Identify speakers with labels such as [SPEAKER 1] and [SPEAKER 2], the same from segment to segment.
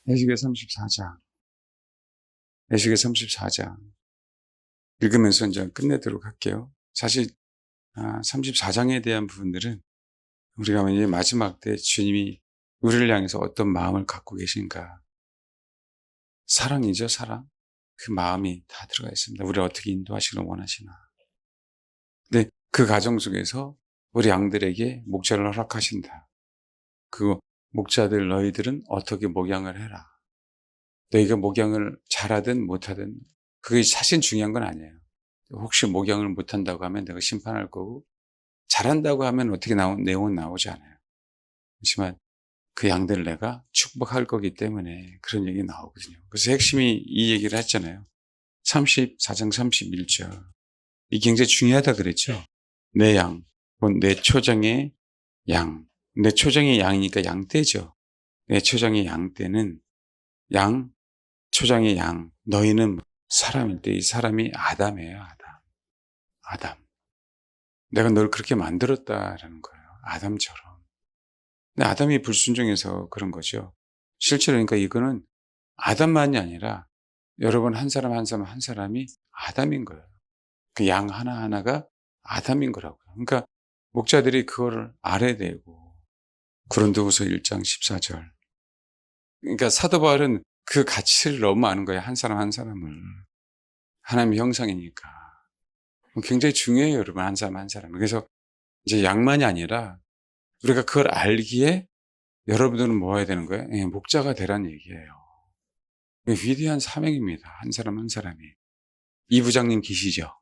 [SPEAKER 1] 에스겔 34장. 에스겔 34장. 읽으면서 이제 끝내도록 할게요. 사실 34장에 대한 부분들은 우리가 이제 마지막 때 주님이 우리를 향해서 어떤 마음을 갖고 계신가. 사랑이죠, 사랑. 그 마음이 다 들어가 있습니다. 우리를 어떻게 인도하시기를 원하시나. 근데 그 과정 속에서 우리 양들에게 목자를 허락하신다. 그 목자들 너희들은 어떻게 목양을 해라. 너희가 목양을 잘하든 못하든 그게 사실 중요한 건 아니에요. 혹시 목양을 못한다고 하면 내가 심판할 거고 잘한다고 하면 어떻게 내용은 나오지 않아요. 하지만 그 양들을 내가 축복할 거기 때문에 그런 얘기 나오거든요. 그래서 핵심이 이 얘기를 했잖아요. 34장 31절. 이 굉장히 중요하다 그랬죠. 내 양, 내 초장의 양. 내 초장의 양이니까 양떼죠. 내 초장의 양떼는 초장의 양. 너희는 사람일 때 이 사람이 아담이에요. 아담. 내가 널 그렇게 만들었다라는 거예요. 아담처럼. 근데 아담이 불순종해서 그런 거죠. 실제로 그러니까 이거는 아담만이 아니라 여러분 한 사람 한 사람 한 사람이 아담인 거예요. 그 양 하나하나가 아담인 거라고요. 그러니까 목자들이 그거를 알아야 되고 고린도후서 1장 14절. 그러니까 사도 바울은 그 가치를 너무 아는 거예요. 한 사람 한 사람을. 하나님의 형상이니까. 굉장히 중요해요, 여러분. 한 사람 한 사람. 그래서 이제 양만이 아니라 우리가 그걸 알기에 여러분들은 뭐 해야 되는 거예요? 예, 목자가 되란 얘기예요. 위대한 사명입니다. 한 사람 한 사람이. 이 부장님 계시죠?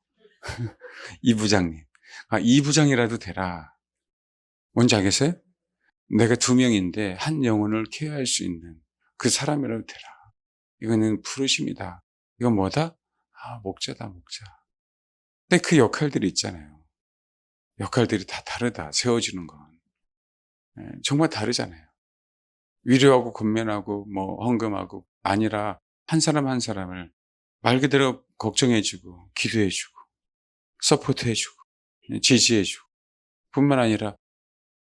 [SPEAKER 1] 이 부장님. 이 부장이라도 되라. 뭔지 알겠어요? 내가 2명인데 한 영혼을 케어할 수 있는 그 사람이라도 되라. 이거는 부르심이다. 이건 뭐다? 목자다, 목자. 근데 그 역할들이 있잖아요. 역할들이 다 다르다. 세워지는 건. 정말 다르잖아요. 위로하고 권면하고 헌금하고 아니라 한 사람 한 사람을 말 그대로 걱정해주고 기도해주고 서포트해주고 지지해주고 뿐만 아니라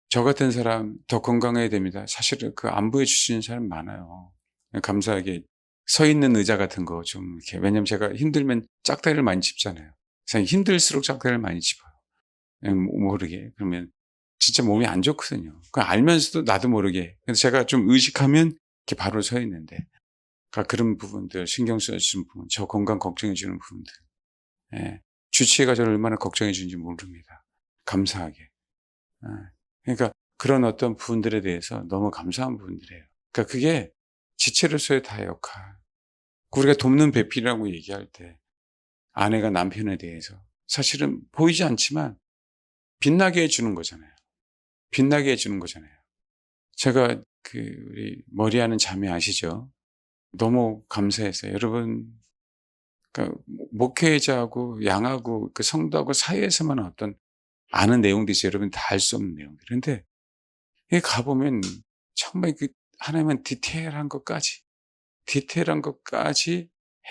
[SPEAKER 1] 저 같은 사람 더 건강해야 됩니다. 사실은 그 안부해 주시는 사람 많아요. 감사하게 서 있는 의자 같은 거 좀 이렇게 왜냐면 제가 힘들면 짝다리를 많이 짚잖아요. 힘들수록 짝다리를 많이 짚어요. 모르게 그러면 진짜 몸이 안 좋거든요. 그 알면서도 나도 모르게. 그래서 제가 좀 의식하면 이렇게 바로 서 있는데 그런 부분들 신경 써주시는 부분, 저 건강 걱정해 주는 부분들. 예. 주치의가 저를 얼마나 걱정해 주는지 모릅니다. 감사하게. 예. 그러니까 그런 어떤 부분들에 대해서 너무 감사한 부분들이에요. 그러니까 그게 지체로서의 다 역할. 우리가 돕는 배필이라고 얘기할 때 아내가 남편에 대해서 사실은 보이지 않지만 빛나게 해주는 거잖아요. 빛나게 해주는 거잖아요. 제가 우리 머리하는 자매 아시죠? 너무 감사했어요. 여러분, 그러니까 목회자하고 양하고 그 성도하고 사이에서만 어떤 아는 내용들이 있어요. 여러분 다 알 수 없는 내용들. 그런데 여기 가보면 정말 하나님은 디테일한 것까지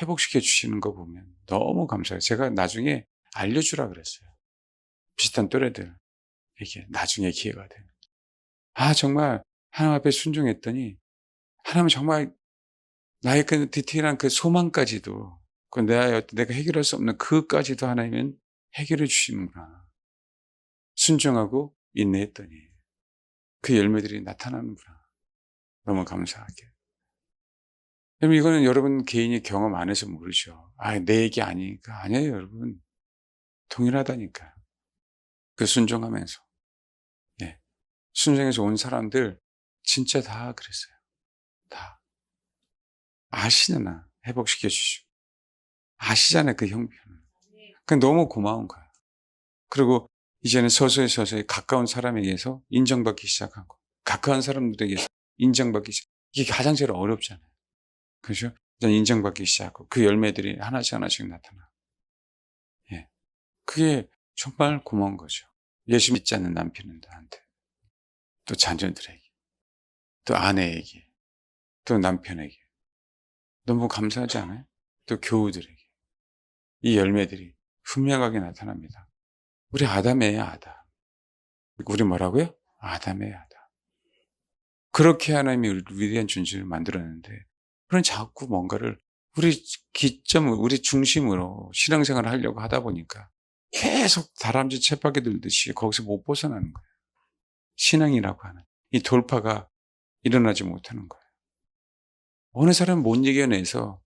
[SPEAKER 1] 회복시켜 주시는 거 보면 너무 감사해요. 제가 나중에 알려주라 그랬어요. 비슷한 또래들. 이게 나중에 기회가 되면. 정말 하나님 앞에 순종했더니 하나님은 정말 나의 그 디테일한 그 소망까지도 내가 해결할 수 없는 그까지도 하나님은 해결해 주시는구나. 순종하고 인내했더니 그 열매들이 나타나는구나. 너무 감사하게. 그럼 이거는 여러분 개인이 경험 안 해서 모르죠. 내 얘기 아니니까. 아니에요, 여러분. 동일하다니까요. 그 순종하면서. 네. 순종해서 온 사람들 진짜 다 그랬어요. 다. 아시잖아. 회복시켜 주시고. 아시잖아요, 그 형편을. 그 너무 고마운 거예요. 그리고 이제는 서서히 가까운 사람에게서 인정받기 시작하고, 가까운 사람들에게서 인정받기 시작. 이게 가장 제일 어렵잖아요. 그죠? 인정받기 시작하고, 그 열매들이 하나씩 나타나. 예. 그게 정말 고마운 거죠. 예수 믿지 않는 남편한테, 또 자녀들에게, 또 아내에게, 또 남편에게. 너무 감사하지 않아요? 또 교우들에게. 이 열매들이 분명하게 나타납니다. 우리 아담이에요, 아담. 우리 뭐라고요? 아담이에요, 아담. 그렇게 하나님이 우리를 위대한 존재를 만들었는데 그런 자꾸 뭔가를 우리 기점을 우리 중심으로 신앙생활을 하려고 하다 보니까 계속 다람쥐 쳇바퀴 돌듯이 거기서 못 벗어나는 거예요. 신앙이라고 하는 이 돌파가 일어나지 못하는 거예요. 어느 사람은 못 이겨내서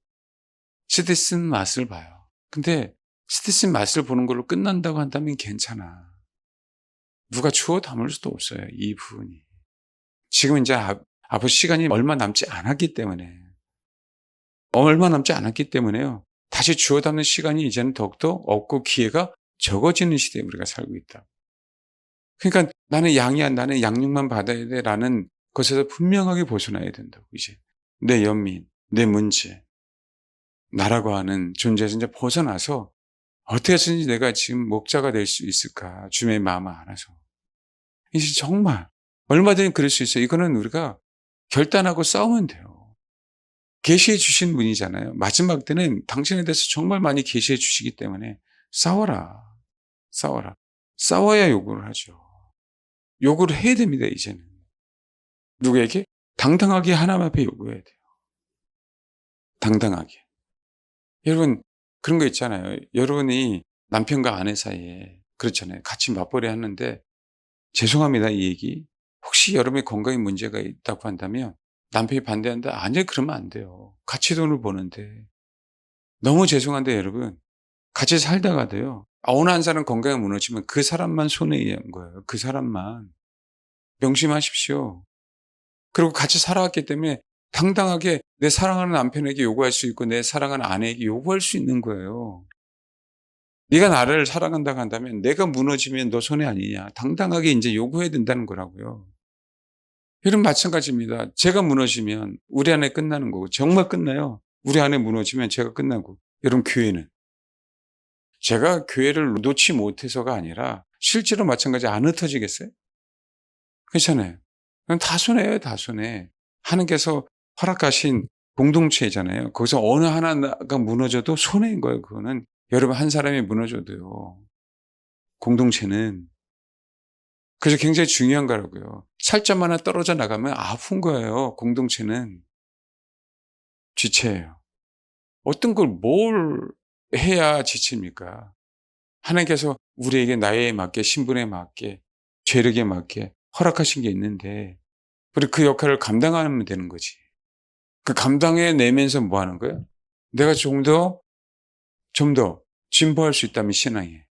[SPEAKER 1] 스트레스 맛을 봐요. 근데 스트레스 맛을 보는 걸로 끝난다고 한다면 괜찮아. 누가 주워 담을 수도 없어요, 이 부분이. 지금 이제 앞으로 시간이 얼마 남지 않았기 때문에, 얼마 남지 않았기 때문에요. 다시 주워 담는 시간이 이제는 더욱더 없고 기회가 적어지는 시대에 우리가 살고 있다. 그러니까 나는 양이야, 나는 양육만 받아야 돼 라는 것에서 분명하게 벗어나야 된다고, 이제. 내 연민, 내 문제, 나라고 하는 존재에서 이제 벗어나서 어떻게 해서든지 내가 지금 목자가 될 수 있을까? 주님의 마음을 알아서. 이제 정말 얼마든지 그럴 수 있어요. 이거는 우리가 결단하고 싸우면 돼요. 계시해 주신 분이잖아요. 마지막 때는 당신에 대해서 정말 많이 계시해 주시기 때문에 싸워라. 싸워라. 싸워야 요구를 하죠. 요구를 해야 됩니다, 이제는. 누구에게? 당당하게 하나님 앞에 요구해야 돼요. 당당하게. 여러분, 그런 거 있잖아요. 여러분이 남편과 아내 사이에 그렇잖아요. 같이 맞벌이 하는데, 죄송합니다, 이 얘기. 혹시 여러분의 건강에 문제가 있다고 한다면 남편이 반대한다? 아니요, 그러면 안 돼요. 같이 돈을 버는데. 너무 죄송한데 여러분, 같이 살다가도요. 어느 한 사람 건강이 무너지면 그 사람만 손해인 거예요. 그 사람만. 명심하십시오. 그리고 같이 살아왔기 때문에 당당하게 내 사랑하는 남편에게 요구할 수 있고 내 사랑하는 아내에게 요구할 수 있는 거예요. 네가 나를 사랑한다고 한다면 내가 무너지면 너 손해 아니냐. 당당하게 이제 요구해야 된다는 거라고요. 이런 마찬가지입니다. 제가 무너지면 우리 안에 끝나는 거고 정말 끝나요. 우리 안에 무너지면 제가 끝나고. 여러분 교회는 제가 교회를 놓지 못해서가 아니라 실제로 마찬가지 안 흩어지겠어요? 그렇잖아요. 그건 다 손해예요, 다 손해. 하나님께서 허락하신 공동체잖아요. 거기서 어느 하나가 무너져도 손해인 거예요, 그거는. 여러분 한 사람이 무너져도요. 공동체는. 그래서 굉장히 중요한 거라고요. 살점 하나 떨어져 나가면 아픈 거예요, 공동체는. 지체예요. 어떤 걸 뭘 해야 지칩니까? 하나님께서 우리에게 나이에 맞게, 신분에 맞게, 죄력에 맞게 허락하신 게 있는데 우리 그 역할을 감당하면 되는 거지. 그 감당해 내면서 뭐 하는 거예요? 내가 좀 더 진보할 수 있다면 신앙에.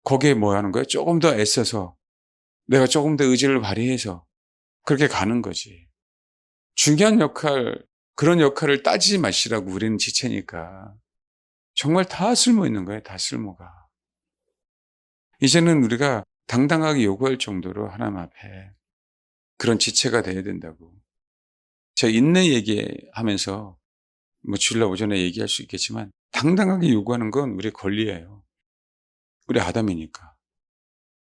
[SPEAKER 1] 거기에 뭐 하는 거예요? 조금 더 애써서 내가 조금 더 의지를 발휘해서 그렇게 가는 거지. 중요한 역할, 그런 역할을 따지지 마시라고 우리는 지체니까. 정말 다 쓸모 있는 거예요, 다 쓸모가. 이제는 우리가 당당하게 요구할 정도로 하나님 앞에 그런 지체가 돼야 된다고. 제가 인내 얘기하면서 뭐 주일날 오전에 얘기할 수 있겠지만 당당하게 요구하는 건 우리의 권리예요. 우리 아담이니까.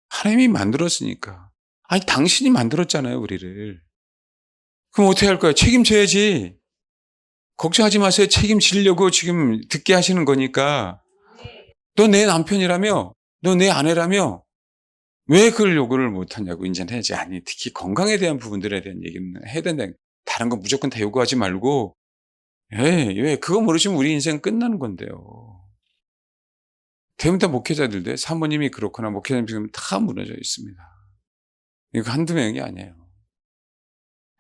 [SPEAKER 1] 하나님이 만들었으니까. 아니 당신이 만들었잖아요, 우리를. 그럼 어떻게 할 거야? 책임져야지. 걱정하지 마세요. 책임지려고 지금 듣게 하시는 거니까. 너 내 남편이라며? 너 내 아내라며? 왜 그걸 요구를 못하냐고 이제는 해야지. 아니 특히 건강에 대한 부분들에 대한 얘기는 해야 된다. 다른 건 무조건 다 요구하지 말고 왜 그거 모르시면 우리 인생 끝나는 건데요. 대부분 다 목회자들도 사모님이 그렇거나 목회자님 지금 다 무너져 있습니다. 이거 한두 명이 아니에요.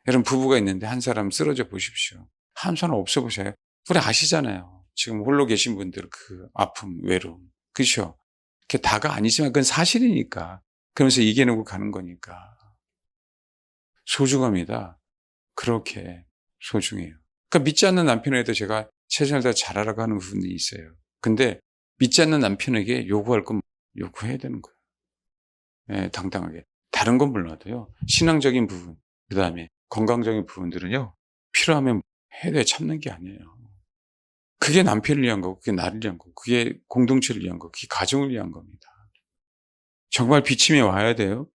[SPEAKER 1] 여러분 부부가 있는데 한 사람 쓰러져 보십시오. 한 사람 없어 보셔요. 우리 아시잖아요. 지금 홀로 계신 분들 그 아픔, 외로움. 그렇죠? 그게 다가 아니지만 그건 사실이니까. 그러면서 이겨내고 가는 거니까. 소중합니다. 그렇게 소중해요. 그러니까 믿지 않는 남편에도 제가 최선을 다해 잘하라고 하는 부분이 있어요. 근데 믿지 않는 남편에게 요구할 건 요구해야 되는 거예요. 예, 당당하게. 다른 건 몰라도요. 신앙적인 부분, 그다음에 건강적인 부분들은요. 필요하면 해야 돼. 참는 게 아니에요. 그게 남편을 위한 거고 그게 나를 위한 거고 그게 공동체를 위한 거고 그게 가정을 위한 겁니다. 정말 비침이 와야 돼요.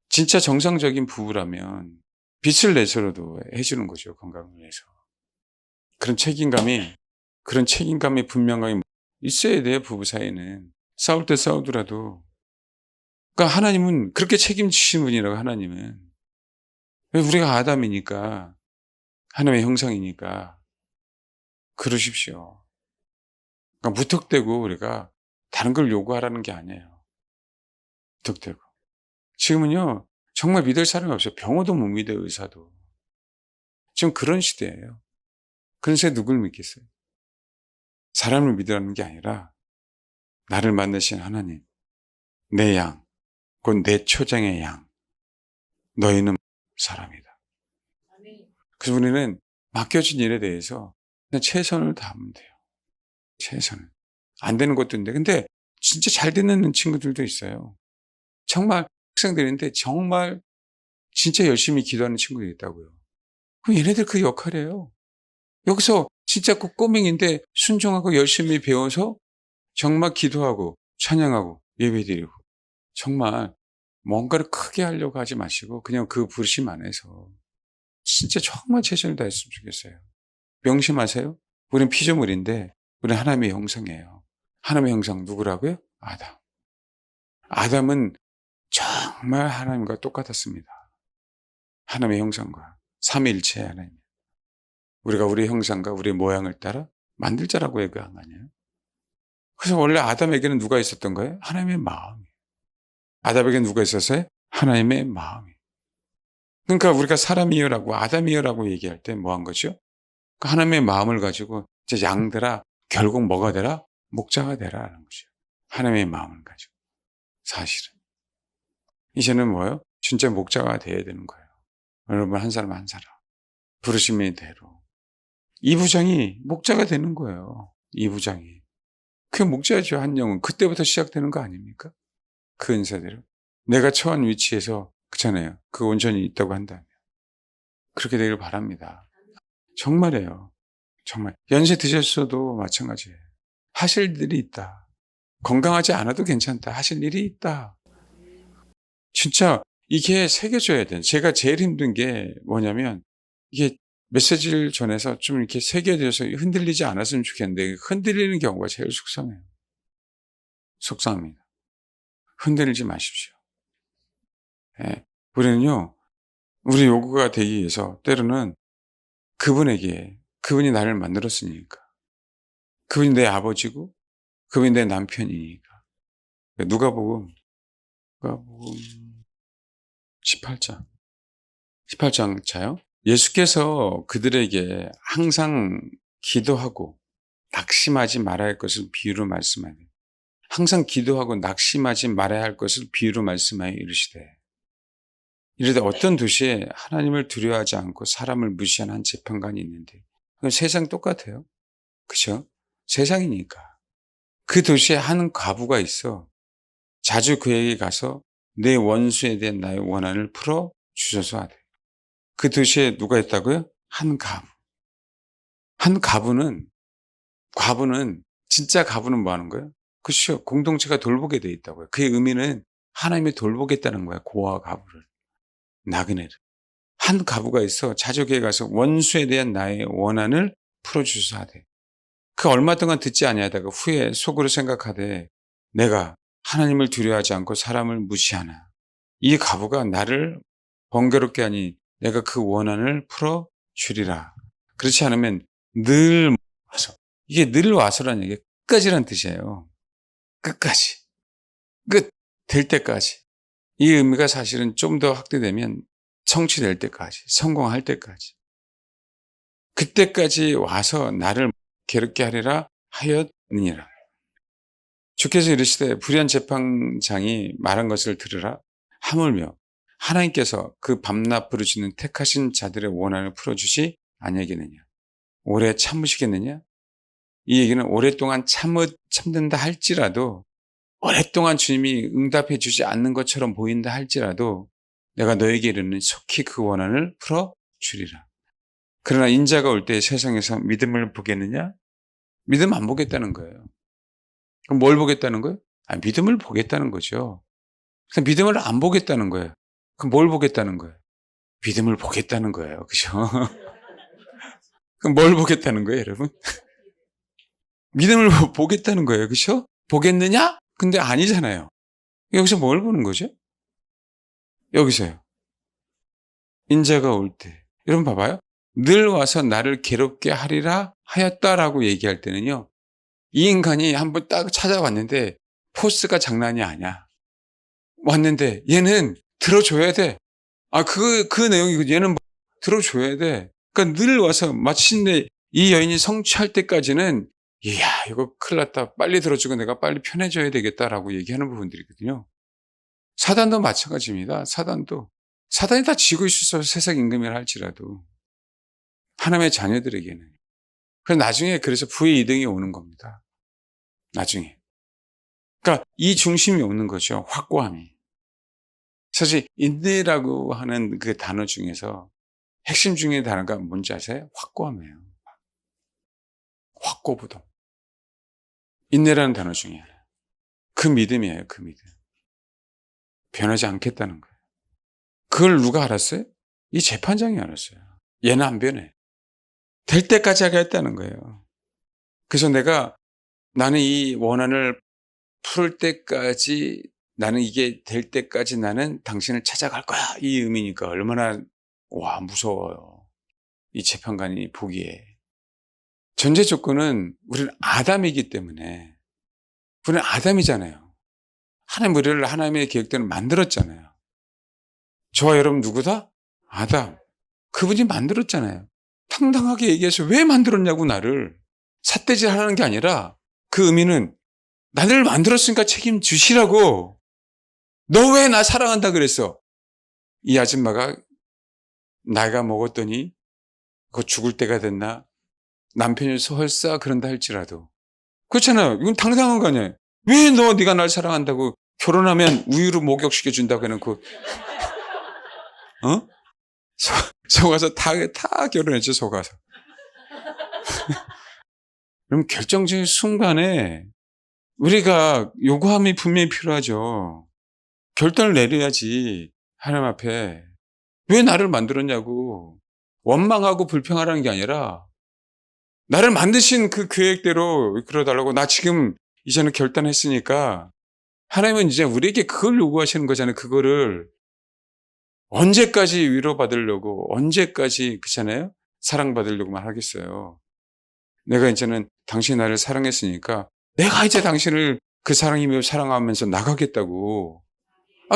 [SPEAKER 1] 진짜 정상적인 부부라면 빚을 내서라도 해 주는 거죠, 건강을 위해서. 그런 책임감이 분명하게 있어야 돼요, 부부 사이에는. 싸울 때 싸우더라도. 그러니까 하나님은 그렇게 책임지신 분이라고, 하나님은. 왜 우리가 아담이니까, 하나님의 형상이니까 그러십시오. 그러니까 무턱대고 우리가 다른 걸 요구하라는 게 아니에요. 무턱대고. 지금은요, 정말 믿을 사람이 없어요. 병원도 못 믿어요, 의사도. 지금 그런 시대예요. 그런 시대에 누굴 믿겠어요? 사람을 믿으라는 게 아니라 나를 만드신 하나님, 내 양, 곧 내 초장의 양, 너희는 사람이다. 그래서 우리는 맡겨진 일에 대해서 그냥 최선을 다하면 돼요. 최선을. 안 되는 것도 있는데, 근데 진짜 잘 되는 친구들도 있어요. 정말 학생들인데 정말 진짜 열심히 기도하는 친구들이 있다고요. 그럼 얘네들 그 역할이에요. 여기서 진짜 그 꼬맹인데 순종하고 열심히 배워서 정말 기도하고 찬양하고 예배드리고 정말 뭔가를 크게 하려고 하지 마시고 그냥 그 부르심 안에서 진짜 정말 최선을 다했으면 좋겠어요. 명심하세요. 우린 피조물인데 우린 하나님의 형상이에요. 하나님의 형상 누구라고요? 아담. 아담은 정말 하나님과 똑같았습니다. 하나님의 형상과 삼위일체의 하나님. 우리가 우리 형상과 우리 모양을 따라 만들자라고 얘기한 거 아니에요? 그래서 원래 아담에게는 누가 있었던 거예요? 하나님의 마음이. 아담에게 누가 있었어요? 하나님의 마음이. 그러니까 우리가 사람이여라고 아담이여라고 얘기할 때 뭐 한 거죠? 그 하나님의 마음을 가지고 이제 양들아 결국 뭐가 되라? 목자가 되라라는 거죠. 하나님의 마음을 가지고. 사실은. 이제는 뭐예요? 진짜 목자가 돼야 되는 거예요. 여러분 한 사람 한 사람. 부르심의 대로. 이 부장이 목자가 되는 거예요. 이 부장이. 그게 목자죠, 한 영은. 그때부터 시작되는 거 아닙니까? 그 은사대로. 내가 처한 위치에서, 그렇잖아요. 그 온전히 있다고 한다면. 그렇게 되길 바랍니다. 정말이에요. 정말. 연세 드셨어도 마찬가지예요. 하실 일이 있다. 건강하지 않아도 괜찮다. 하실 일이 있다. 진짜 이게 새겨져야 돼요. 제가 제일 힘든 게 뭐냐면, 이게 메시지를 전해서 좀 이렇게 새겨져서 흔들리지 않았으면 좋겠는데, 흔들리는 경우가 제일 속상해요. 속상합니다. 흔들리지 마십시오. 예. 우리는요, 우리 요구가 되기 위해서 때로는 그분이 나를 만들었으니까. 그분이 내 아버지고, 그분이 내 남편이니까. 누가복음 18장. 18장 자요. 예수께서 그들에게 항상 기도하고 낙심하지 말아야 할 것을 비유로 말씀하니 항상 기도하고 낙심하지 말아야 할 것을 비유로 말씀하여 이르시되 이르되 어떤 도시에 하나님을 두려워하지 않고 사람을 무시한 한 재판관이 있는데 세상 똑같아요. 그죠? 세상이니까. 그 도시에 한 과부가 있어. 자주 그에게 가서 내 원수에 대한 나의 원한을 풀어 주소서 하되. 그 도시에 누가 있다고요? 한 과부. 한 과부는 진짜 과부는 뭐 하는 거예요? 그렇죠. 공동체가 돌보게 돼 있다고요. 그의 의미는 하나님이 돌보겠다는 거야. 고아 과부를. 나그네를. 한 과부가 있어 자족에 가서 원수에 대한 나의 원한을 풀어주소서 하되. 그 얼마 동안 듣지 아니하다가 후에 속으로 생각하되 내가 하나님을 두려워하지 않고 사람을 무시하나. 이 과부가 나를 번거롭게 하니 내가 그 원한을 풀어주리라. 그렇지 않으면 늘 와서. 이게 늘 와서라는 얘기 끝까지란 뜻이에요. 끝까지. 끝. 될 때까지. 이 의미가 사실은 좀 더 확대되면 성취될 때까지, 성공할 때까지. 그때까지 와서 나를 괴롭게 하리라 하였느니라. 주께서 이르시되 불의한 재판장이 말한 것을 들으라. 하물며 하나님께서 그 밤낮 부르시는 택하신 자들의 원한을 풀어주시 아니하겠느냐. 오래 참으시겠느냐. 이 얘기는 오랫동안 참는다 할지라도 오랫동안 주님이 응답해 주지 않는 것처럼 보인다 할지라도 내가 너에게 이르는 속히 그 원한을 풀어주리라. 그러나 인자가 올 때 세상에서 믿음을 보겠느냐? 믿음 안 보겠다는 거예요. 그럼 뭘 보겠다는 거예요? 믿음을 보겠다는 거죠. 그래서 믿음을 안 보겠다는 거예요. 그럼 뭘 보겠다는 거예요? 믿음을 보겠다는 거예요. 그죠? 그럼 뭘 보겠다는 거예요, 여러분? 믿음을 보겠다는 거예요. 그죠? 보겠느냐? 근데 아니잖아요. 여기서 뭘 보는 거죠? 여기서요. 인자가 올 때. 여러분 봐봐요. 늘 와서 나를 괴롭게 하리라 하였다라고 얘기할 때는요, 이 인간이 한번 딱 찾아왔는데 포스가 장난이 아니야. 왔는데 얘는 들어줘야 돼. 그 내용이 얘는 들어줘야 돼. 그러니까 늘 와서 마침내 이 여인이 성취할 때까지는 이야, 이거 큰일 났다. 빨리 들어주고 내가 빨리 편해져야 되겠다라고 얘기하는 부분들이거든요. 사단도 마찬가지입니다. 사단이 다 지고 있어서 세상 임금이라 할지라도 하나님의 자녀들에게는. 그래서 나중에 그래서 부의 이등이 오는 겁니다. 나중에. 그러니까 이 중심이 오는 거죠. 확고함이. 사실 인내라고 하는 그 단어 중에서 핵심 중의 단어가 뭔지 아세요? 확고함이에요. 확고부동. 인내라는 단어 중에 하나. 그 믿음이에요. 그 믿음. 변하지 않겠다는 거예요. 그걸 누가 알았어요? 이 재판장이 알았어요. 얘는 안 변해. 될 때까지 하겠다는 거예요. 그래서 나는 이 원한을 풀을 때까지, 나는 이게 될 때까지 나는 당신을 찾아갈 거야. 이 의미니까 얼마나 무서워요. 이 재판관이 보기에. 전제 조건은 우리는 아담이기 때문에, 우리는 아담이잖아요. 하나님 우리를 하나님의 계획대로 만들었잖아요. 저와 여러분 누구다? 아담. 그분이 만들었잖아요. 당당하게 얘기해서 왜 만들었냐고 나를. 삿대질 하는 게 아니라 그 의미는 나를 만들었으니까 책임지시라고. 너 왜 나 사랑한다 그랬어? 이 아줌마가 나이가 먹었더니 그 죽을 때가 됐나? 남편이 설사 그런다 할지라도. 그렇잖아요. 이건 당당한 거 아니에요. 왜 네가 날 사랑한다고 결혼하면 우유로 목욕시켜준다고 해놓고 속아서 다 결혼했죠. 속아서. 그럼 결정적인 순간에 우리가 요구함이 분명히 필요하죠. 결단을 내려야지. 하나님 앞에 왜 나를 만들었냐고 원망하고 불평하라는 게 아니라 나를 만드신 그 계획대로 이끌어달라고. 나 지금 이제는 결단했으니까. 하나님은 이제 우리에게 그걸 요구하시는 거잖아요. 그거를 언제까지 위로받으려고, 언제까지, 그렇잖아요? 사랑받으려고만 하겠어요. 내가 이제는 당신이 나를 사랑했으니까 내가 이제 당신을 그 사랑이며 사랑하면서 나가겠다고.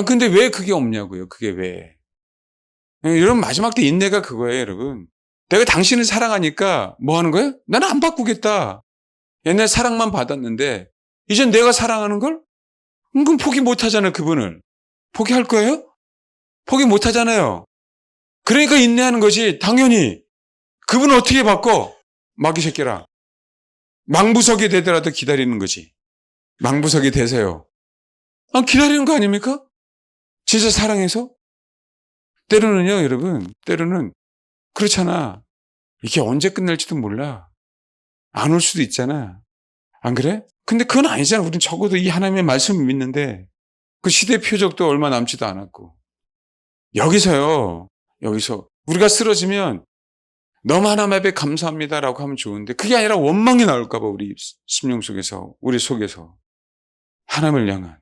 [SPEAKER 1] 근데 왜 그게 없냐고요. 그게 왜. 여러분, 마지막 때 인내가 그거예요, 여러분. 내가 당신을 사랑하니까 뭐 하는 거예요? 나는 안 바꾸겠다. 옛날 사랑만 받았는데 이젠 내가 사랑하는 걸? 그럼 포기 못 하잖아요, 그분을. 포기할 거예요? 포기 못 하잖아요. 그러니까 인내하는 거지. 당연히. 그분을 어떻게 바꿔? 마귀 새끼라. 망부석이 되더라도 기다리는 거지. 망부석이 되세요. 기다리는 거 아닙니까? 진짜 사랑해서? 때로는요, 여러분. 때로는 그렇잖아. 이게 언제 끝날지도 몰라. 안 올 수도 있잖아. 안 그래? 근데 그건 아니잖아. 우린 적어도 이 하나님의 말씀을 믿는데 그 시대 표적도 얼마 남지도 않았고. 여기서 우리가 쓰러지면 너무 하나님 앞에 감사합니다라고 하면 좋은데 그게 아니라 원망이 나올까 봐 우리 심령 속에서, 우리 속에서 하나님을 향한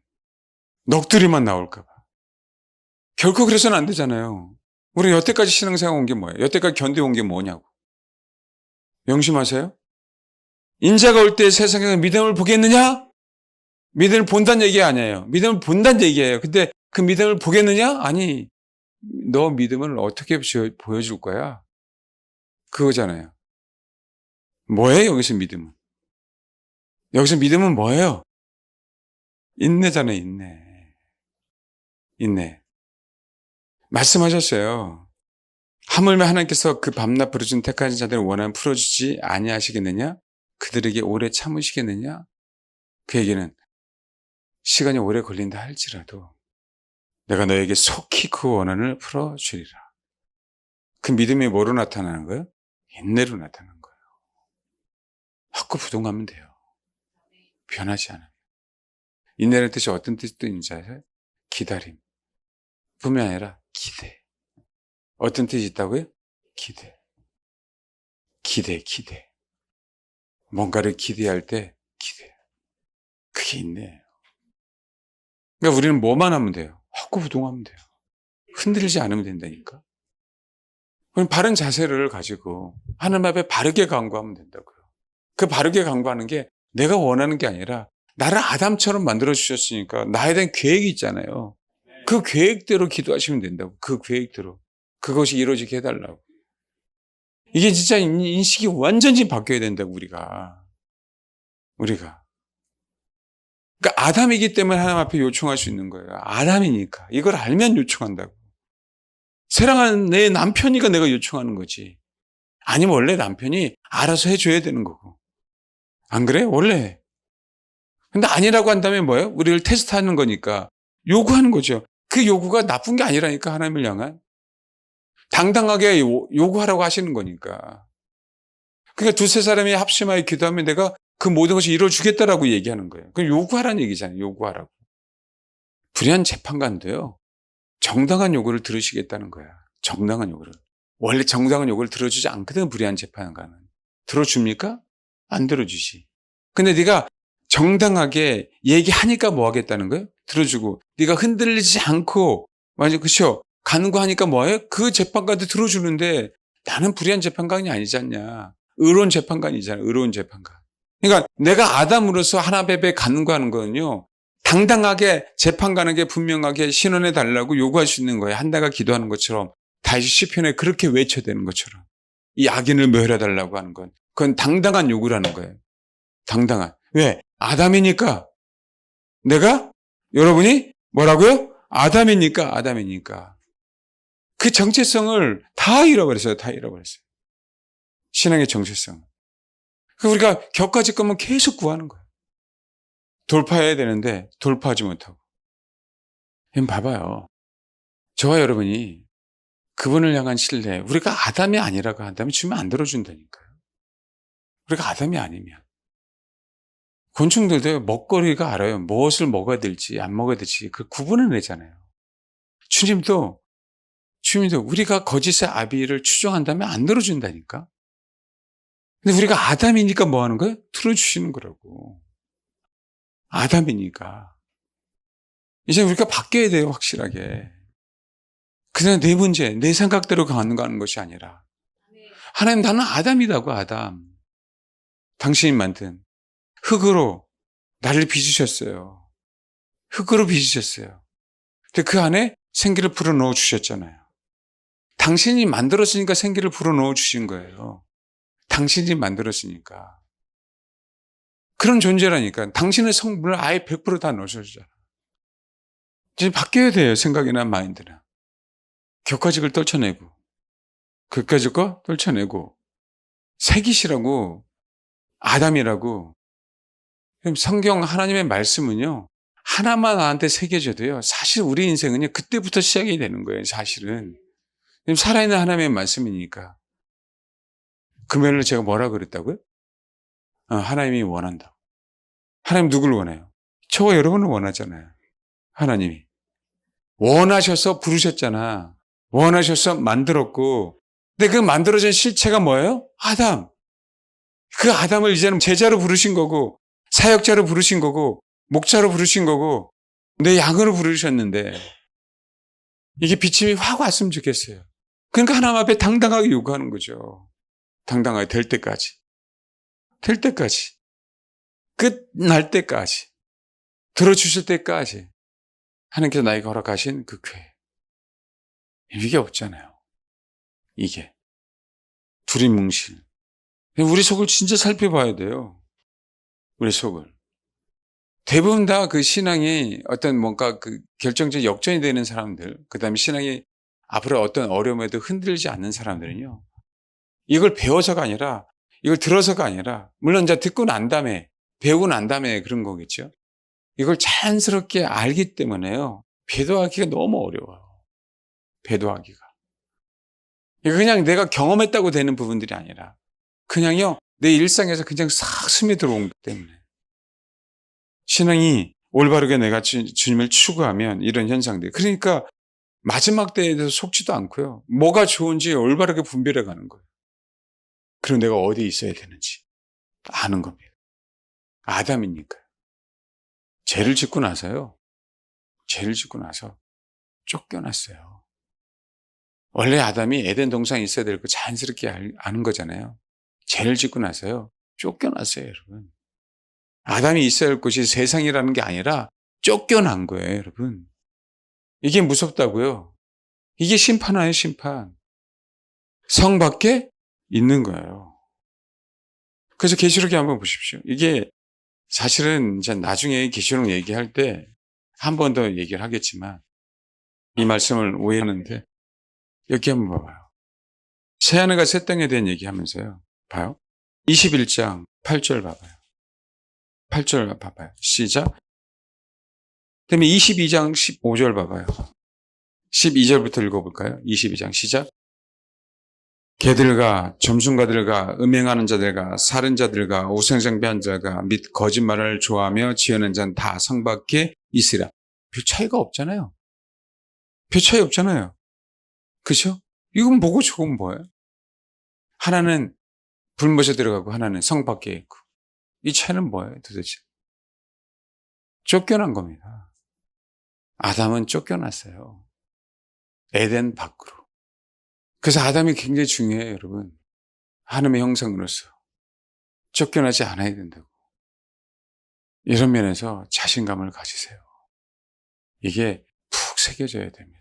[SPEAKER 1] 넋두리만 나올까 봐. 결코 그래서는 안 되잖아요. 우리 여태까지 신앙생활 온 게 뭐예요? 여태까지 견뎌온 게 뭐냐고. 명심하세요. 인자가 올 때 세상에서 믿음을 보겠느냐? 믿음을 본다는 얘기 아니에요. 믿음을 본다는 얘기예요. 근데 그 믿음을 보겠느냐? 아니, 너 믿음을 어떻게 보여줄 거야? 그거잖아요. 뭐예요, 여기서 믿음은? 여기서 믿음은 뭐예요? 인내잖아요, 인내. 말씀하셨어요. 하물며 하나님께서 그 밤낮 부르짖는 택한 자들의 원함을 풀어주지 아니하시겠느냐? 그들에게 오래 참으시겠느냐? 그 얘기는 시간이 오래 걸린다 할지라도 내가 너에게 속히 그 원한을 풀어주리라. 그 믿음이 뭐로 나타나는 거예요? 인내로 나타나는 거예요. 확고부동하면 돼요. 변하지 않아요. 인내라는 뜻이 어떤 뜻도 있는지 아세요? 기다림. 뿐만 아니라 기대. 어떤 뜻이 있다고요? 기대. 뭔가를 기대할 때 기대. 그게 인내예요. 그러니까 우리는 뭐만 하면 돼요? 확고부동하면 돼요. 흔들리지 않으면 된다니까. 그럼 바른 자세를 가지고 하나님 앞에 바르게 간구하면 된다고요. 그 바르게 강구하는 게 내가 원하는 게 아니라 나를 아담처럼 만들어 주셨으니까 나에 대한 계획이 있잖아요. 그 계획대로 기도하시면 된다고. 그 계획대로. 그것이 이루어지게 해달라고. 이게 진짜 인식이 완전히 바뀌어야 된다고, 우리가. 그러니까 아담이기 때문에 하나님 앞에 요청할 수 있는 거예요. 아담이니까. 이걸 알면 요청한다고. 사랑하는 내 남편이니까 내가 요청하는 거지. 아니면 원래 남편이 알아서 해줘야 되는 거고. 안 그래? 원래. 근데 아니라고 한다면 뭐예요? 우리를 테스트하는 거니까 요구하는 거죠. 그 요구가 나쁜 게 아니라니까, 하나님을 향한. 당당하게 요구하라고 하시는 거니까. 그러니까 두세 사람이 합심하여 기도하면 내가 그 모든 것을 이루어주겠다라고 얘기하는 거예요. 그럼 요구하라는 얘기잖아요. 요구하라고. 불의한 재판관도요, 정당한 요구를 들으시겠다는 거야. 정당한 요구를. 원래 정당한 요구를 들어주지 않거든, 불의한 재판관은. 들어줍니까? 안 들어주지. 근데 네가 정당하게 얘기하니까 뭐 하겠다는 거예요? 들어주고. 네가 흔들리지 않고, 맞아, 그쵸? 간구하니까 뭐 해요? 그 재판관도 들어주는데 나는 불의한 재판관이 아니지 않냐. 의로운 재판관이잖아, 의로운 재판관. 그러니까 내가 아담으로서 하나님 앞에 간구하는 거는요, 당당하게 재판관에게 분명하게 신원해 달라고 요구할 수 있는 거예요. 한나가 기도하는 것처럼, 다시 시편에 그렇게 외쳐대는 것처럼. 이 악인을 멸해 달라고 하는 건 그건 당당한 요구라는 거예요. 당당한. 왜? 아담이니까. 내가? 여러분이? 뭐라고요? 아담이니까. 그 정체성을 다 잃어버렸어요. 다 잃어버렸어요. 신앙의 정체성. 우리가 격가질 거면 계속 구하는 거예요. 돌파해야 되는데 돌파하지 못하고. 그럼 봐봐요. 저와 여러분이 그분을 향한 신뢰, 우리가 아담이 아니라고 한다면 주면 안 들어준다니까요. 우리가 아담이 아니면. 곤충들도 먹거리가 알아요. 무엇을 먹어야 될지 안 먹어야 될지 그 구분을 내잖아요. 주님도 우리가 거짓의 아비를 추종한다면 안 들어준다니까. 근데 우리가 아담이니까 뭐 하는 거예요? 들어주시는 거라고. 아담이니까. 이제 우리가 바뀌어야 돼요, 확실하게. 그냥 내 문제, 내 생각대로 가는 것이 아니라. 하나님, 나는 아담이라고, 아담. 당신이 만든 흙으로 나를 빚으셨어요. 흙으로 빚으셨어요. 근데 그 안에 생기를 불어넣어 주셨잖아요. 당신이 만들었으니까 생기를 불어넣어 주신 거예요. 당신이 만들었으니까. 그런 존재라니까. 당신의 성분을 아예 100%다 넣으셔주잖아. 이제 바뀌어야 돼요, 생각이나 마인드나. 격가직을 떨쳐내고, 그까짓 거 떨쳐내고, 새기시라고, 아담이라고. 그럼 성경 하나님의 말씀은요, 하나만 나한테 새겨져도요, 사실 우리 인생은요, 그때부터 시작이 되는 거예요, 사실은. 살아있는 하나님의 말씀이니까. 금요일에 제가 뭐라 그랬다고요? 하나님이 원한다. 하나님 누굴 원해요? 저와 여러분을 원하잖아요. 하나님이. 원하셔서 부르셨잖아. 원하셔서 만들었고. 근데 그 만들어진 실체가 뭐예요? 아담. 그 아담을 이제는 제자로 부르신 거고, 사역자로 부르신 거고, 목자로 부르신 거고, 내 양으로 부르셨는데, 이게 비침이 확 왔으면 좋겠어요. 그러니까 하나님 앞에 당당하게 요구하는 거죠. 당당하게 될 때까지. 될 때까지. 끝날 때까지. 들어주실 때까지. 하나님께서 나에게 허락하신 그 궤. 이게 없잖아요. 이게. 두리뭉실. 우리 속을 진짜 살펴봐야 돼요. 우리 속을. 대부분 다 그 신앙이 어떤 뭔가 그 결정적 역전이 되는 사람들, 그 다음에 신앙이 앞으로 어떤 어려움에도 흔들리지 않는 사람들은요, 이걸 배워서가 아니라, 이걸 들어서가 아니라, 물론 이제 듣고 난 다음에, 배우고 난 다음에 그런 거겠죠. 이걸 자연스럽게 알기 때문에요, 배도하기가 너무 어려워요. 배도하기가. 이거 그냥 내가 경험했다고 되는 부분들이 아니라, 그냥요, 내 일상에서 그냥 싹 스며들어온 것 때문에. 신앙이 올바르게 내가 주님을 추구하면 이런 현상들. 그러니까 마지막 때에 대해서 속지도 않고요. 뭐가 좋은지 올바르게 분별해 가는 거예요. 그리고 내가 어디에 있어야 되는지 아는 겁니다. 아담이니까요. 죄를 짓고 나서 쫓겨났어요. 원래 아담이 에덴 동산에 있어야 될 거 자연스럽게 아는 거잖아요. 죄를 짓고 나서요. 쫓겨났어요, 여러분. 아담이 있어야 할 곳이 세상이라는 게 아니라 쫓겨난 거예요, 여러분. 이게 무섭다고요. 이게 심판이에요, 심판. 성 밖에 있는 거예요. 그래서 계시록에 한번 보십시오. 이게 사실은 이제 나중에 계시록 얘기할 때 한 번 더 얘기를 하겠지만 이 말씀을 오해하는데 여기 한번 봐봐요. 새하늘과 새 땅에 대한 얘기하면서요. 봐요. 21장 8절 봐봐요. 8절 봐봐요. 시작. 그다음에 22장 15절 봐봐요. 12절부터 읽어볼까요? 22장 시작. 개들과 점순가들과 음행하는 자들과 살인자들과 우상숭배한 자가 및 거짓말을 좋아하며 지어낸 자는 다 성 밖에 있으라. 별 차이가 없잖아요. 별 차이 없잖아요. 그렇죠? 이건 뭐고 저건 뭐예요? 하나는 불못에 들어가고 하나는 성 밖에 있고. 이 차이는 뭐예요 도대체? 쫓겨난 겁니다. 아담은 쫓겨났어요. 에덴 밖으로. 그래서 아담이 굉장히 중요해요, 여러분. 하나님의 형상으로서 쫓겨나지 않아야 된다고. 이런 면에서 자신감을 가지세요. 이게 푹 새겨져야 됩니다.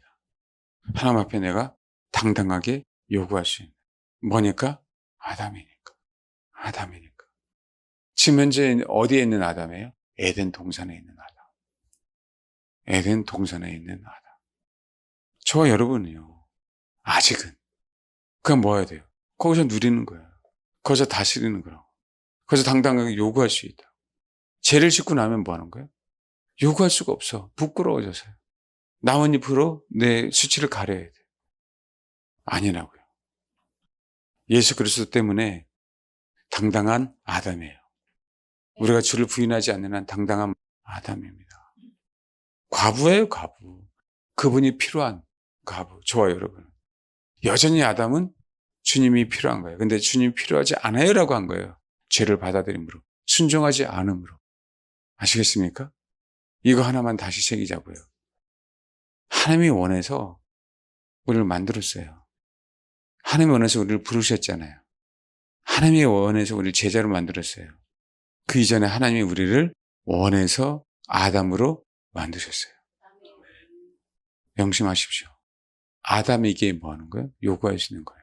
[SPEAKER 1] 하나님 앞에 내가 당당하게 요구할 수 있는. 뭐니까? 아담이니까. 아담이니까. 지금 현재 어디에 있는 아담이에요? 에덴 동산에 있는 아담. 에덴 동산에 있는 아담. 저와 여러분이요. 아직은. 그냥 뭐 해야 돼요? 거기서 누리는 거예요. 거기서 다스리는 거라고. 거기서 당당하게 요구할 수 있다. 죄를 짓고 나면 뭐 하는 거예요? 요구할 수가 없어. 부끄러워져서요. 나뭇잎으로 내 수치를 가려야 돼. 아니라고요. 예수 그리스도 때문에 당당한 아담이에요. 우리가 주를 부인하지 않는 한 당당한 아담입니다. 과부예요, 과부. 그분이 필요한 과부. 저와 여러분. 여전히 아담은 주님이 필요한 거예요. 근데 주님이 필요하지 않아요라고 한 거예요. 죄를 받아들임으로. 순종하지 않음으로. 아시겠습니까? 이거 하나만 다시 새기자고요. 하나님이 원해서 우리를 만들었어요. 하나님이 원해서 우리를 부르셨잖아요. 하나님이 원해서 우리를 제자로 만들었어요. 그 이전에 하나님이 우리를 원해서 아담으로 만드셨어요. 명심하십시오. 아담에게 뭐 하는 거예요? 요구하시는 거예요.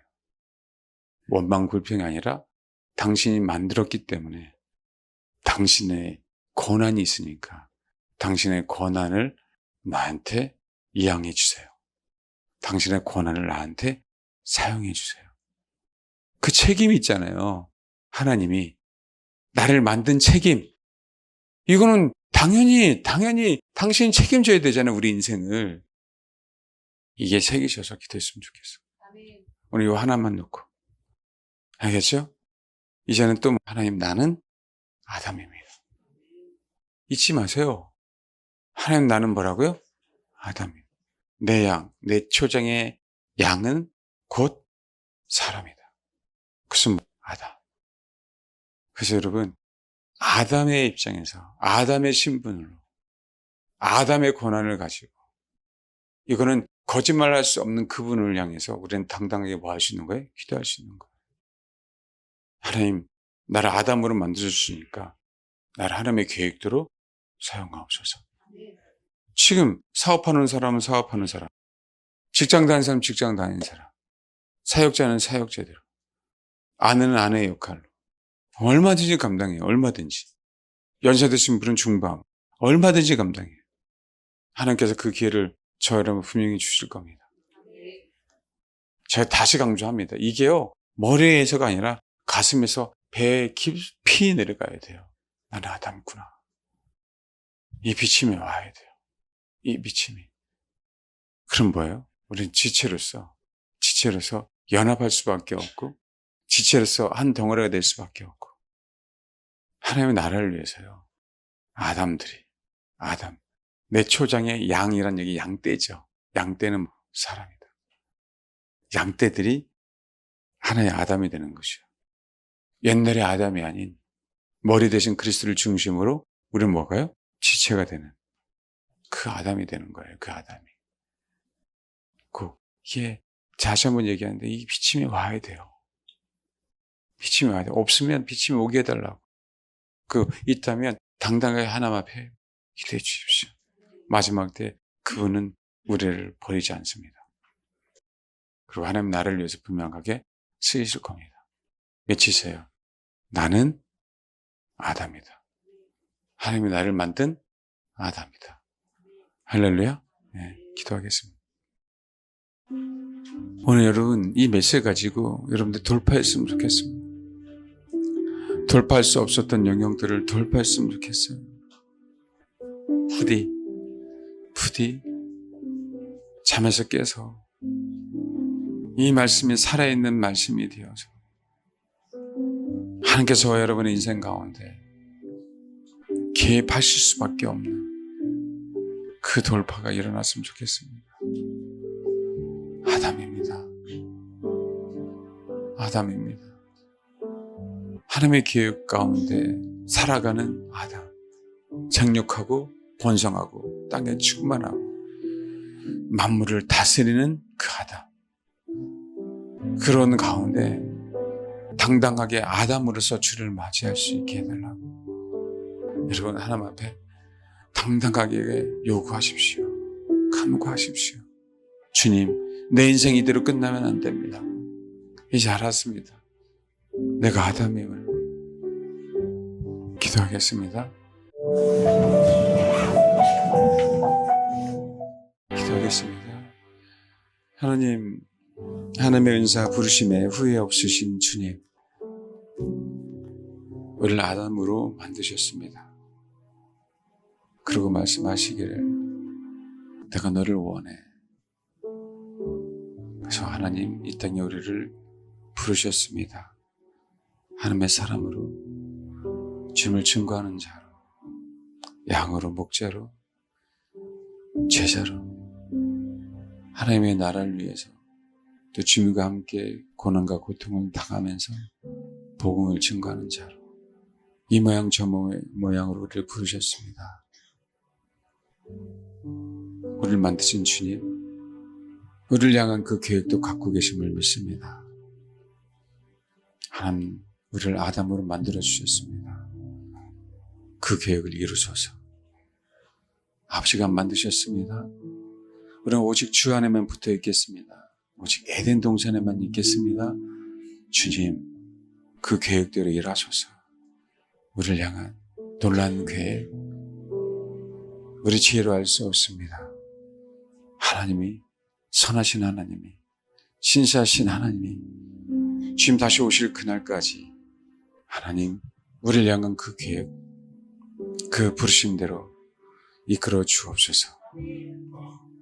[SPEAKER 1] 원망 불평이 아니라 당신이 만들었기 때문에 당신의 권한이 있으니까 당신의 권한을 나한테 이양해 주세요. 당신의 권한을 나한테 사용해 주세요. 그 책임이 있잖아요. 하나님이 나를 만든 책임. 이거는 당연히 당신이 책임져야 되잖아요. 우리 인생을. 이게 새기셔서 기도했으면 좋겠어. 오늘 이거 하나만 놓고. 알겠죠? 이제는 또 하나님 나는 아담입니다. 잊지 마세요. 하나님 나는 뭐라고요? 아담입니다. 내 양, 내 초장의 양은 곧 사람이다. 그것은 아담. 그래서 여러분 아담의 입장에서 아담의 신분으로 아담의 권한을 가지고 이거는 거짓말할 수 없는 그분을 향해서 우리는 당당하게 뭐 할 수 있는 거예요? 기도할 수 있는 거예요. 하나님 나를 아담으로 만들어주시니까 나를 하나님의 계획대로 사용하옵소서. 지금 사업하는 사람은 사업하는 사람, 직장 다니는 사람은 직장 다니는 사람, 사역자는 사역자대로, 아내는 아내의 역할로 얼마든지 감당해요. 얼마든지. 연세 드신 분은 중방 얼마든지 감당해요. 하나님께서 그 기회를 저 여러분 분명히 주실 겁니다. 제가 다시 강조합니다. 이게요 머리에서가 아니라 가슴에서 배에 깊이 내려가야 돼요. 나는 아담이구나. 이 비침이 와야 돼요. 이 비침이. 그럼 뭐예요? 우리는 지체로서 연합할 수밖에 없고 지체로서 한 덩어리가 될 수밖에 없고 하나님의 나라를 위해서요. 아담 내 초장의 양이란 얘기 양떼죠. 양떼는 사람이다. 양떼들이 하나의 아담이 되는 것이요. 옛날의 아담이 아닌 머리 대신 그리스도를 중심으로 우리는 뭐가요? 지체가 되는 그 아담이 되는 거예요. 그 아담이. 이게 다시 한번 얘기하는데 이 비침이 와야 돼요. 비침이 와야 돼. 없으면 비침이 오게 해달라고. 있다면 당당하게 하나님 앞에 기도해 주십시오. 마지막 때 그분은 우리를 버리지 않습니다. 그리고 하나님 나를 위해서 분명하게 쓰이실 겁니다. 외치세요. 나는 아담이다. 하나님이 나를 만든 아담이다. 할렐루야. 네, 기도하겠습니다. 오늘 여러분 이 메시지 가지고 여러분들 돌파했으면 좋겠습니다. 돌파할 수 없었던 영역들을 돌파했으면 좋겠어요. 부디 잠에서 깨서 이 말씀이 살아있는 말씀이 되어서 하나님께서 여러분의 인생 가운데 개입하실 수밖에 없는 그 돌파가 일어났으면 좋겠습니다. 아담입니다. 하나님의 계획 가운데 살아가는 아담. 정욕하고 번성하고 땅에 충만하고 만물을 다스리는 그 아담. 그런 가운데 당당하게 아담으로서 주를 맞이할 수 있게 해달라고 여러분 하나님 앞에 당당하게 요구하십시오. 간구하십시오. 주님, 내 인생 이대로 끝나면 안 됩니다. 이제 알았습니다. 내가 아담임을. 기도하겠습니다. 기도하겠습니다. 하나님, 하나님의 은사 부르심에 후회 없으신 주님, 우리를 아담으로 만드셨습니다. 그러고 말씀하시기를 내가 너를 원해. 그래서 하나님 이 땅에 우리를 부르셨습니다. 하나님의 사람으로, 주님을 증거하는 자로, 양으로, 목자로, 제자로, 하나님의 나라를 위해서 또 주님과 함께 고난과 고통을 당하면서 복음을 증거하는 자로, 이 모양 저 모양으로 우리를 부르셨습니다. 우리를 만드신 주님, 우리를 향한 그 계획도 갖고 계심을 믿습니다. 하나님, 우리를 아담으로 만들어주셨습니다. 그 계획을 이루소서. 아버지가 만드셨습니다. 우리는 오직 주 안에만 붙어 있겠습니다. 오직 에덴 동산에만 있겠습니다. 주님, 그 계획대로 일하소서. 우리를 향한 놀라운 계획, 우리 지혜로 알 수 없습니다. 하나님이, 선하신 하나님이, 신실하신 하나님이 주님 다시 오실 그날까지 하나님, 우리를 향한 그 계획, 그 부르심대로 이끌어 주옵소서.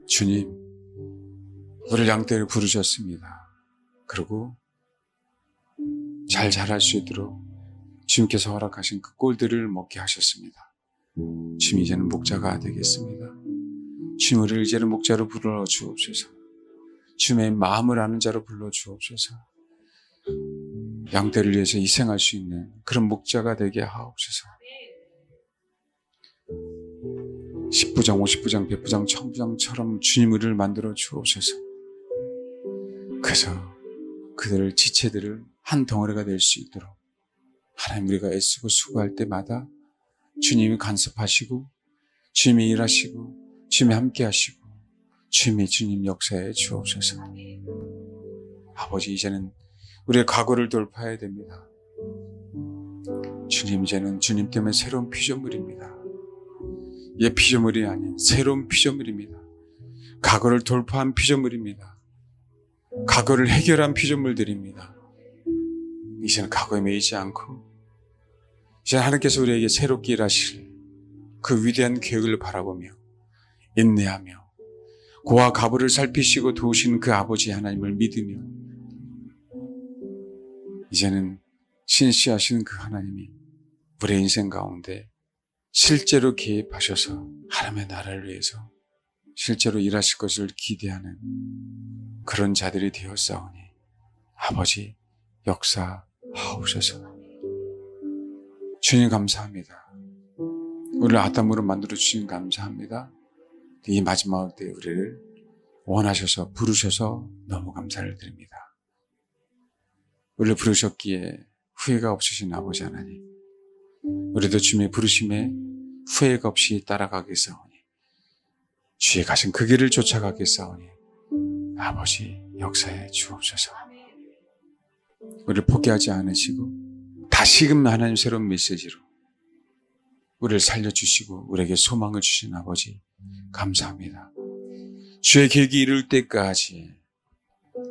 [SPEAKER 1] 주님, 우리를 양떼를 부르셨습니다. 그리고 잘 자랄 수 있도록 주님께서 허락하신 그 꼴들을 먹게 하셨습니다. 주님, 이제는 목자가 되겠습니다. 주님, 우리를 이제는 목자로 불러 주옵소서. 주님의 마음을 아는 자로 불러 주옵소서. 양떼를 위해서 희생할 수 있는 그런 목자가 되게 하옵소서. 10부장, 50부장, 100부장, 1000부장처럼 주님 우리를 만들어 주옵소서. 그래서 그들을, 지체들을 한 덩어리가 될 수 있도록 하나님, 우리가 애쓰고 수고할 때마다 주님이 간섭하시고 주님이 일하시고 주님이 함께 하시고 주님 역사에 주옵소서. 아버지, 이제는 우리의 과거를 돌파해야 됩니다. 주님, 이제는 주님 때문에 새로운 피조물입니다. 옛 피조물이 아닌 새로운 피조물입니다. 과거를 돌파한 피조물입니다. 과거를 해결한 피조물들입니다. 이제는 과거에 매이지 않고 이제 하나님께서 우리에게 새롭게 일하실 그 위대한 계획을 바라보며 인내하며 고와 가부를 살피시고 도우신 그 아버지 하나님을 믿으며 이제는 신시하시는 그 하나님이 우리의 인생 가운데 실제로 개입하셔서 하나님의 나라를 위해서 실제로 일하실 것을 기대하는 그런 자들이 되었사오니 아버지, 역사하옵소서. 주님 감사합니다. 우리를 아담으로 만들어주신 감사합니다. 이 마지막 때 우리를 원하셔서 부르셔서 너무 감사를 드립니다. 우리를 부르셨기에 후회가 없으신 아버지 하나님, 우리도 주님의 부르심에 후회가 없이 따라가겠사오니, 주의 가신 그 길을 쫓아가겠사오니 아버지 역사해 주옵소서. 우리를 포기하지 않으시고 다시금 하나님 새로운 메시지로 우리를 살려주시고 우리에게 소망을 주신 아버지 감사합니다. 주의 계획이 이룰 때까지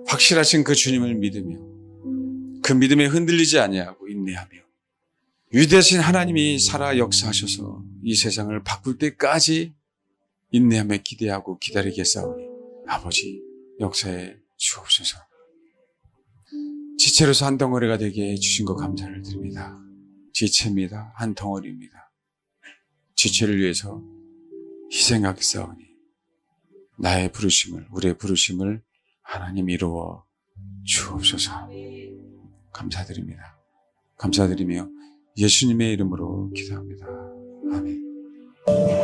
[SPEAKER 1] 확실하신 그 주님을 믿으며 그 믿음에 흔들리지 아니하고 인내하며 위대하신 하나님이 살아 역사하셔서 이 세상을 바꿀 때까지 인내하며 기대하고 기다리겠사오니 아버지 역사해 주옵소서. 지체로서 한 덩어리가 되게 해주신 것 감사를 드립니다. 지체입니다. 한 덩어리입니다. 지체를 위해서 희생하겠사오니 나의 부르심을, 우리의 부르심을 하나님 이루어 주옵소서. 감사드립니다. 감사드리며 예수님의 이름으로 기도합니다. 아멘.